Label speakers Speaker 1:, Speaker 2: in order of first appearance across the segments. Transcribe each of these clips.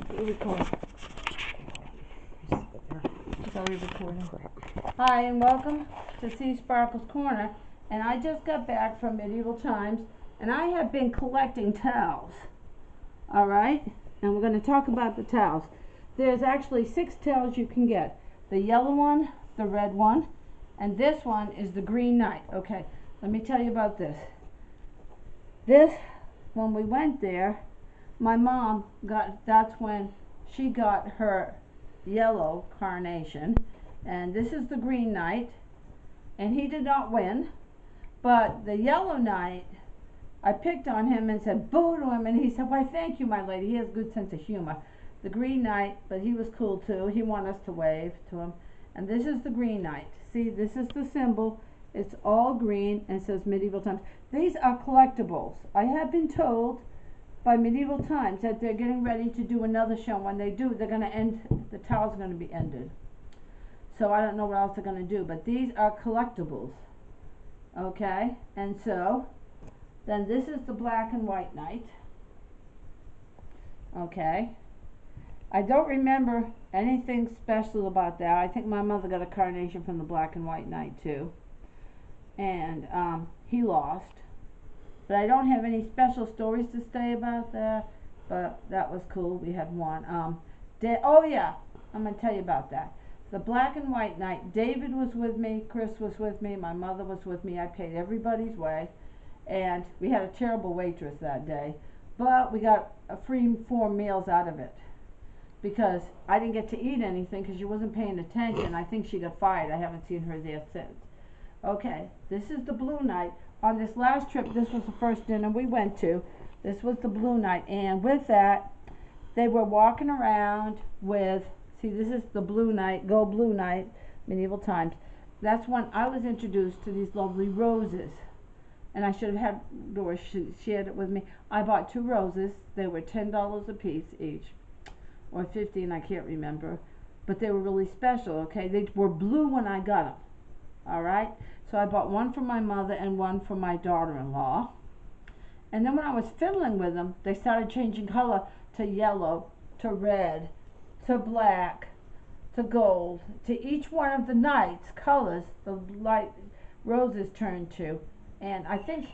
Speaker 1: We're recording. It's already recording. Hi, and welcome to Seasparkle's Corner. And I just got back from medieval times, and I have been collecting towels. Alright? And we're going to talk about the towels. There's actually 6 towels you can get. The yellow one, the red one, and this one is the green knight. Okay, let me tell you about this. This, when we went there, my mom that's when she got her yellow carnation, and this is the green knight, and he did not win, but the yellow knight, I picked on him and said boo to him, and he said, why thank you my lady, he has a good sense of humor. The green knight, but he was cool too, he wanted us to wave to him. And this is the green knight. See, this is the symbol, it's all green and says medieval times. These are collectibles. I have been told by medieval times that they're getting ready to do another show. When they do, they're going to end, the towel's going to be ended. So I don't know what else they're going to do, but these are collectibles. Okay, and so then this is the black and white knight. Okay, I don't remember anything special about that. I think my mother got a carnation from the black and white knight too, and he lost. But I don't have any special stories to say about that, but that was cool. We had one. Oh yeah, I'm going to tell you about that. The black and white knight, David was with me, Chris was with me, my mother was with me. I paid everybody's way, and we had a terrible waitress that day, but we got a free 4 meals out of it, because I didn't get to eat anything because she wasn't paying attention. I think she got fired. I haven't seen her there since. Okay, this is the blue knight. On this last trip, this was the first dinner we went to. This was the blue knight, and with that, they were walking around with, see, this is the blue knight, go blue knight, medieval times. That's when I was introduced to these lovely roses, and I should have had Doris shared it with me. I bought 2 roses. They were $10 a piece each, or 15, I can't remember, but they were really special. Okay, they were blue when I got them. All right. So I bought one for my mother and one for my daughter-in-law. And then when I was fiddling with them, they started changing color to yellow, to red, to black, to gold. To each one of the knights' colors, the light roses turned to. And I think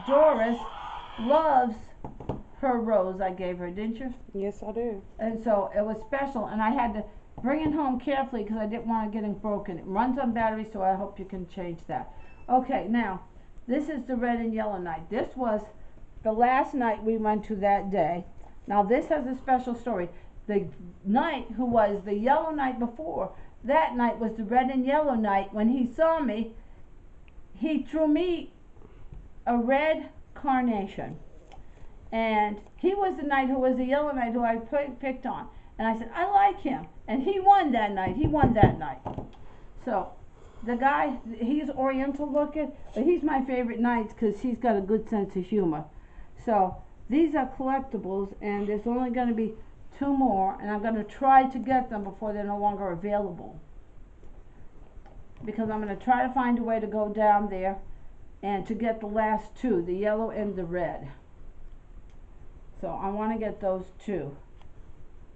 Speaker 1: Doris loves her rose I gave her, didn't you?
Speaker 2: Yes, I do.
Speaker 1: And so it was special, and I had to bring it home carefully because I didn't want it getting broken. It runs on battery, so I hope you can change that. Okay, now this is the red and yellow knight. This was the last night we went to that day. Now this has a special story. The knight who was the yellow knight before, that night was the red and yellow knight. When he saw me, he threw me a red carnation. And he was the knight who was the yellow knight who I picked on. And I said, I like him. And he won that night. He won that night. So, the guy, he's oriental looking, but he's my favorite knight because he's got a good sense of humor. So, these are collectibles, and there's only going to be 2 more, and I'm going to try to get them before they're no longer available. Because I'm going to try to find a way to go down there and to get the last 2, the yellow and the red. So, I want to get those 2.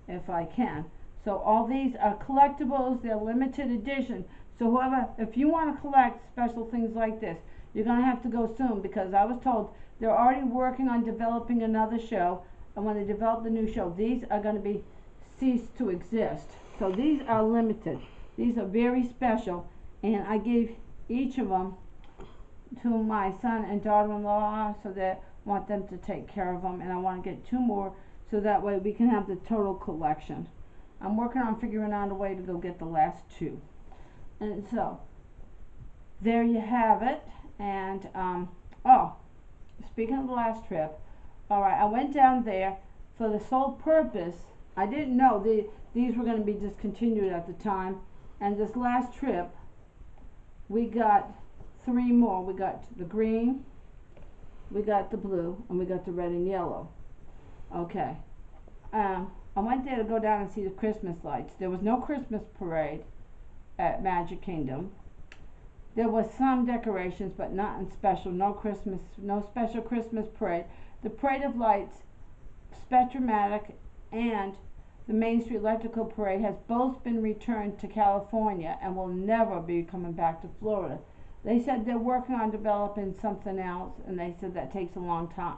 Speaker 1: If I can. So all these are collectibles, they're limited edition. So whoever, if you want to collect special things like this, you're going to have to go soon, because I was told they're already working on developing another show, and when they develop the new show, these are going to be ceased to exist. So these are limited. These are very special, and I gave each of them to my son and daughter-in-law, so that I want them to take care of them, and I want to get 2 more so that way we can have the total collection. I'm working on figuring out a way to go get the last 2. And so, there you have it. And, oh, speaking of the last trip, alright, I went down there for the sole purpose, I didn't know these were going to be discontinued at the time, and this last trip, we got 3 more. We got the green, we got the blue, and we got the red and yellow. Okay, I went there to go down and see the Christmas lights. There was no Christmas parade at Magic Kingdom. There was some decorations, but nothing special. No special Christmas parade. The Parade of Lights, Spectromatic, and the Main Street Electrical Parade has both been returned to California and will never be coming back to Florida. They said they're working on developing something else, and they said that takes a long time.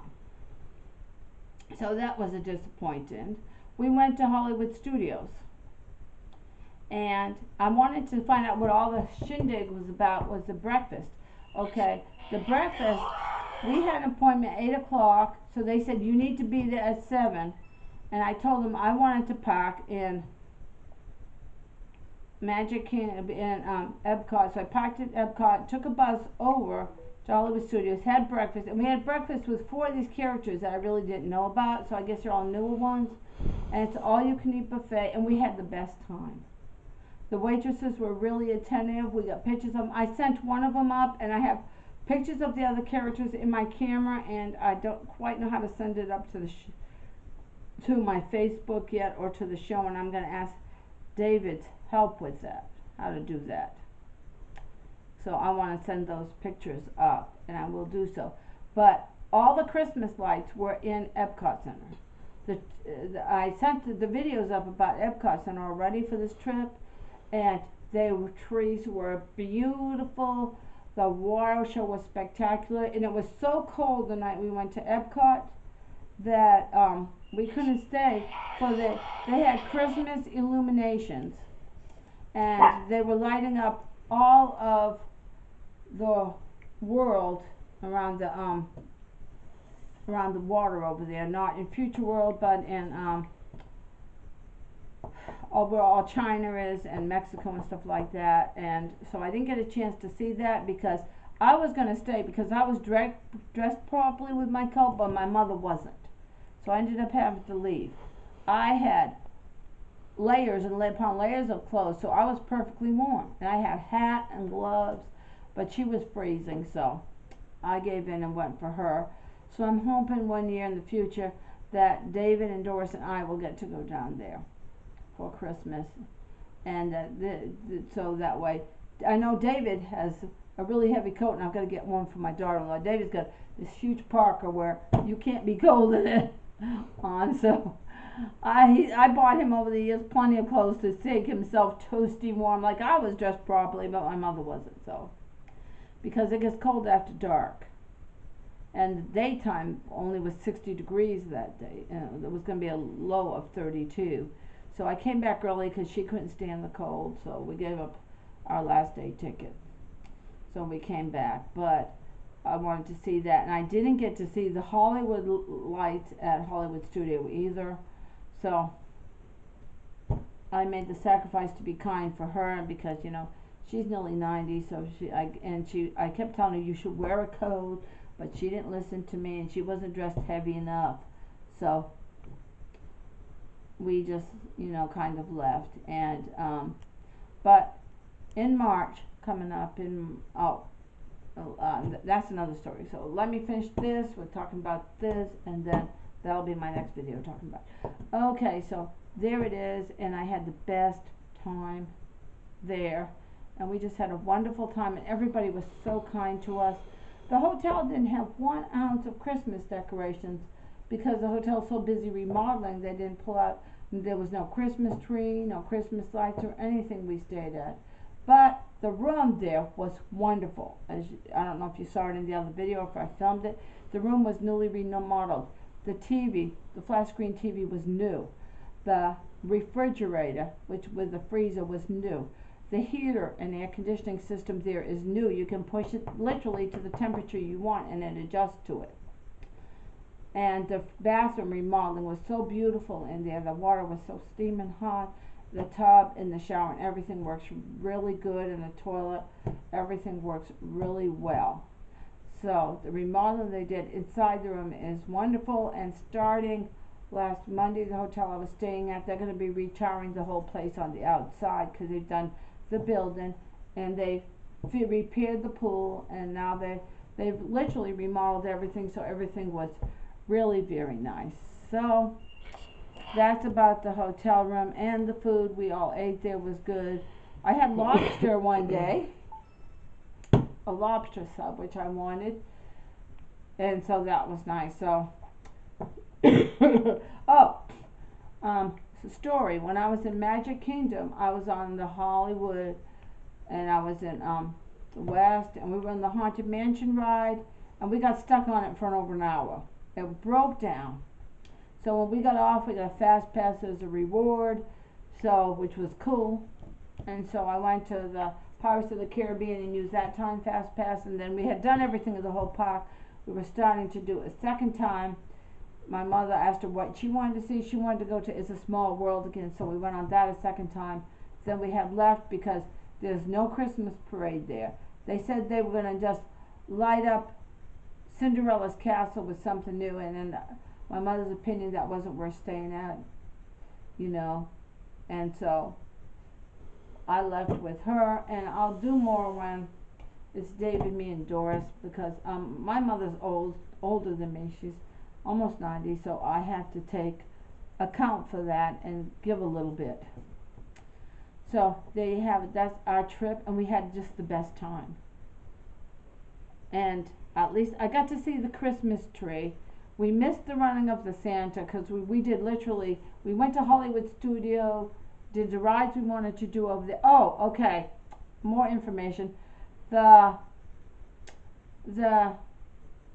Speaker 1: So that was a disappointment. We went to Hollywood Studios, and I wanted to find out what all the shindig was about. Was the breakfast. Okay, the breakfast, we had an appointment at 8 o'clock, so they said you need to be there at 7, and I told them I wanted to park in Magic Kingdom in Epcot. So I parked at Epcot, took a bus over to Hollywood Studios, had breakfast, and we had breakfast with 4 of these characters that I really didn't know about, so I guess they're all newer ones, and it's all you can eat buffet, and we had the best time. The waitresses were really attentive. We got pictures of them. I sent one of them up, and I have pictures of the other characters in my camera, and I don't quite know how to send it up to the to my Facebook yet, or to the show, and I'm going to ask David's help with that, how to do that. So I want to send those pictures up, and I will do so. But all the Christmas lights were in Epcot Center. I sent the videos up about Epcot Center already for this trip, and the trees were beautiful. The water show was spectacular, and it was so cold the night we went to Epcot that we couldn't stay. So they had Christmas illuminations, and they were lighting up all of the world around the water over there, not in Future World, but in where all China is and Mexico and stuff like that. And so I didn't get a chance to see that because I was going to stay because I was dressed properly with my coat, but my mother wasn't. So I ended up having to leave. I had layers and upon layers of clothes, so I was perfectly warm. And I had a hat and gloves, but she was freezing, so I gave in and went for her. So I'm hoping one year in the future that David and Doris and I will get to go down there for Christmas, and so that way, I know David has a really heavy coat, and I've got to get one for my daughter-in-law. David's got this huge parka where you can't be cold in it on, so I bought him over the years plenty of clothes to make himself toasty warm, like I was dressed properly, but my mother wasn't, so, because it gets cold after dark. And the daytime only was 60 degrees that day. It was going to be a low of 32. So I came back early because she couldn't stand the cold. So we gave up our last day ticket. So we came back. But I wanted to see that. And I didn't get to see the Hollywood lights at Hollywood Studio either. So I made the sacrifice to be kind for her because, you know, she's nearly 90. So I kept telling her you should wear a coat. But she didn't listen to me, and she wasn't dressed heavy enough. So we just, you know, kind of left. And but in March, coming up in that's another story. So let me finish this. We're talking about this, and then that'll be my next video talking about. Okay, so there it is, and I had the best time there, and we just had a wonderful time, and everybody was so kind to us. The hotel didn't have 1 ounce of Christmas decorations because the hotel's so busy remodeling. They didn't pull out. There was no Christmas tree, no Christmas lights or anything we stayed at. But the room there was wonderful. I don't know if you saw it in the other video or if I filmed it. The room was newly remodeled. The TV, the flat screen TV was new. The refrigerator, which with the freezer, was new. The heater and air conditioning system there is new. You can push it literally to the temperature you want and it adjusts to it. And the bathroom remodeling was so beautiful in there. The water was so steaming hot. The tub and the shower and everything works really good, and the toilet, everything works really well. So the remodeling they did inside the room is wonderful, and starting last Monday, the hotel I was staying at, they're going to be retiring the whole place on the outside because they've done the building, and they've repaired the pool, and now they've literally remodeled everything, so everything was really very nice. So that's about the hotel room, and the food we all ate there was good. I had lobster one day, a lobster sub, which I wanted, and so that was nice. So story. When I was in Magic Kingdom, I was on the Hollywood, and I was in the West, and we were on the Haunted Mansion ride, and we got stuck on it for over an hour. It broke down. So when we got off, we got a fast pass as a reward, so which was cool. And so I went to the Pirates of the Caribbean and used that time fast pass, and then we had done everything in the whole park. We were starting to do it a second time. My mother asked her what she wanted to see. She wanted to go to It's a Small World again, so we went on that a second time. Then we had left because there's no Christmas parade there. They said they were going to just light up Cinderella's castle with something new, and in my mother's opinion, that wasn't worth staying at, you know. And so I left with her, and I'll do more when it's David, me, and Doris, because my mother's older than me. She's almost 90, so I have to take account for that and give a little bit. So there you have it. That's our trip, and we had just the best time. And at least I got to see the Christmas tree. We missed the running of the Santa because we did literally, we went to Hollywood Studio, did the rides we wanted to do over there. Oh, okay, more information. The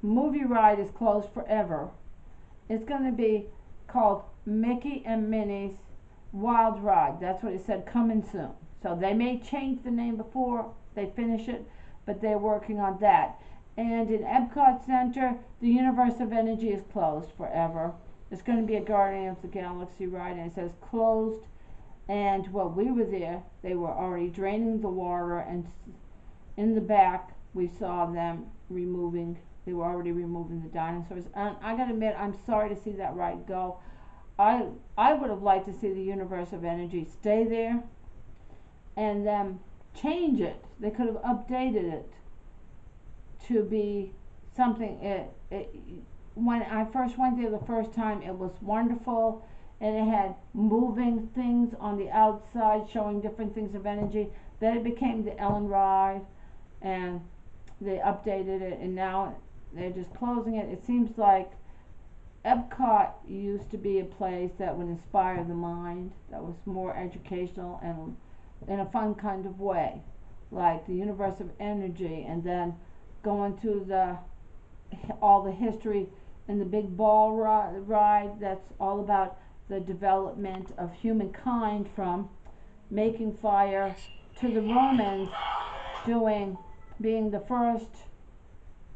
Speaker 1: movie ride is closed forever. It's going to be called Mickey and Minnie's Wild Ride. That's what it said, coming soon. So they may change the name before they finish it, but they're working on that. And in Epcot Center, the Universe of Energy is closed forever. It's going to be a Guardians of the Galaxy ride, and it says closed. And while we were there, they were already draining the water, and in the back, we saw them removing, they were already removing the dinosaurs. And I gotta admit, I'm sorry to see that ride go. I would have liked to see the Universe of Energy stay there and then change it. They could have updated it to be something. When I first went there the first time, it was wonderful, and it had moving things on the outside showing different things of energy. Then it became the Ellen ride, and they updated it, and now they're just closing it. It seems like Epcot used to be a place that would inspire the mind, that was more educational and in a fun kind of way, like the Universe of Energy, and then going to all the history and the big ball ride that's all about the development of humankind from making fire to the Romans being the first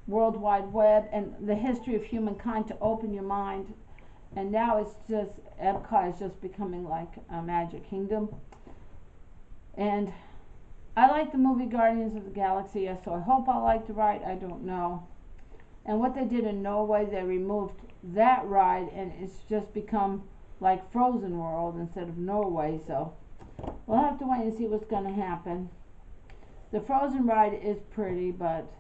Speaker 1: World Wide Web, and the history of humankind to open your mind. And now it's just, Epcot is just becoming like a Magic Kingdom. And I like the movie Guardians of the Galaxy, so I hope I like the ride. I don't know. And what they did in Norway, they removed that ride, and it's just become like Frozen World instead of Norway. So we'll have to wait and see what's going to happen. The Frozen ride is pretty, but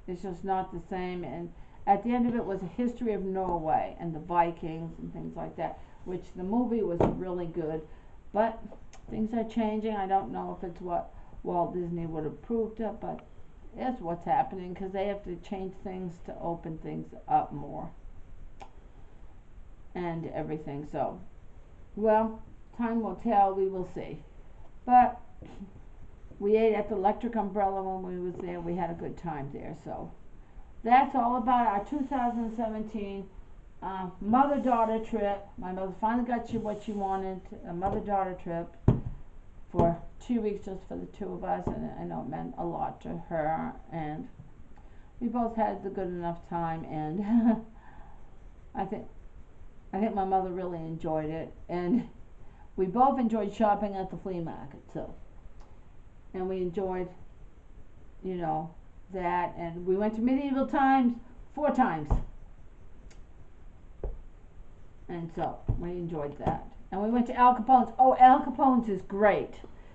Speaker 1: it's just not the same. And at the end of it was a history of Norway and the Vikings and things like that, which the movie was really good. But things are changing. I don't know if it's what Walt Disney would have approved of, but it's what's happening because they have to change things to open things up more and everything. So, well, time will tell. We will see. But we ate at the Electric Umbrella when we was there. We had a good time there. So that's all about our 2017 mother-daughter trip. My mother finally got you what she wanted, a mother-daughter trip for 2 weeks just for the two of us, and I know it meant a lot to her, and we both had the good enough time, and I think my mother really enjoyed it, and we both enjoyed shopping at the flea market, so, and we enjoyed, you know, that, and we went to Medieval Times 4 times, and so we enjoyed that. And we went to Al Capone's. Oh, Al Capone's is great.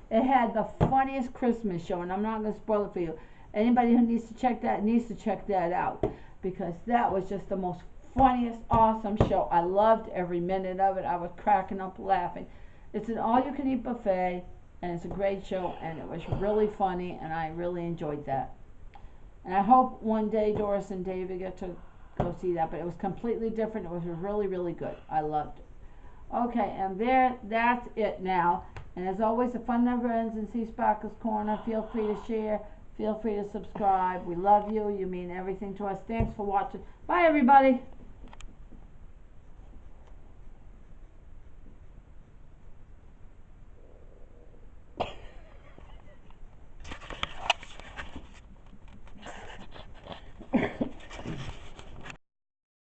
Speaker 1: It had the funniest Christmas show, and I'm not going to spoil it for you. Anybody who needs to check that out, because that was just the most funniest, awesome show. I loved every minute of it. I was cracking up laughing. It's an all-you-can-eat buffet, and it's a great show, and it was really funny, and I really enjoyed that. And I hope one day Doris and David get to go see that, but it was completely different. It was really, really good. I loved it. Okay, and that's it now. And as always, the fun never ends in Sea Sparkle's Corner. Feel free to share. Feel free to subscribe. We love you. You mean everything to us. Thanks for watching. Bye, everybody.